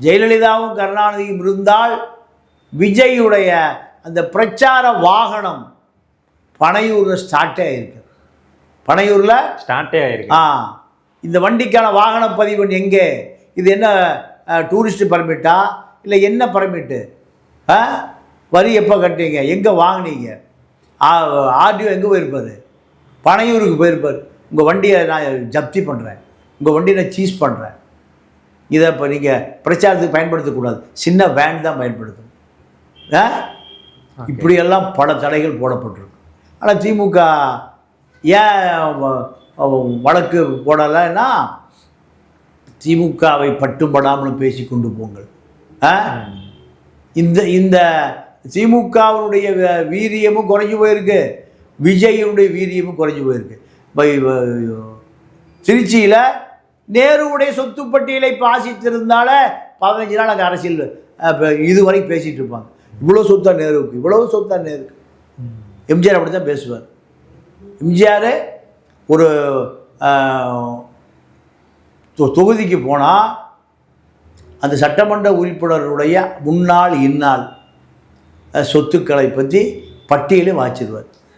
ஜெயலலிதாவும் கருணாநிதியும் இருந்தால் விஜயுடைய அந்த பிரச்சார வாகனம் பனையூரில் ஸ்டார்ட்டே ஆகிருக்கு. பனையூரில் ஸ்டார்ட்டே ஆகிருக்கு. இந்த வண்டிக்கான வாகன பதிவு எங்கே? இது என்ன டூரிஸ்ட் பர்மிட்டா இல்லை என்ன பர்மிட்டு? வரி எப்போ கட்டிங்க? எங்கே வாங்கினீங்க? ஆர்டிஓ எங்கே போயிருப்பார்? பனையூருக்கு போயிருப்பார். உங்கள் வண்டியை நான் ஜப்தி பண்ணுறேன், உங்கள் வண்டியை நான் சீஸ் பண்ணுறேன். இதை இப்போ நீங்கள் பிரச்சாரத்துக்கு பயன்படுத்தக்கூடாது, சின்ன வேன் தான் பயன்படுத்தணும். இப்படியெல்லாம் பல தடைகள் போடப்பட்டிருக்கு. ஆனால் திமுக ஏன் வழக்கு போடலைன்னா, திமுகவை பட்டுப்படாமலும் பேசி கொண்டு போங்கள். இந்த இந்த திமுகவினுடைய வீரியமும் குறைஞ்சி போயிருக்கு, விஜயனுடைய வீரியமும் குறைஞ்சி போயிருக்கு. திருச்சியில் நேருவுடைய சொத்து பட்டியலை பாசித்திருந்தால 15 நாள் அங்கே அரசியல் இதுவரை பேசிகிட்டு இருப்பாங்க. இவ்வளோ சொத்தா நேருவுக்கு, இவ்வளவு சொத்தா நேருக்கு. எம்ஜிஆர் அப்படி தான் பேசுவார். எம்ஜிஆர் ஒரு தொகுதிக்கு போனால் அந்த சட்டமன்ற உறுப்பினருடைய முன்னாள் இந்நாள் சொத்துக்களை பற்றி பட்டியலே வாச்சிடுவார்.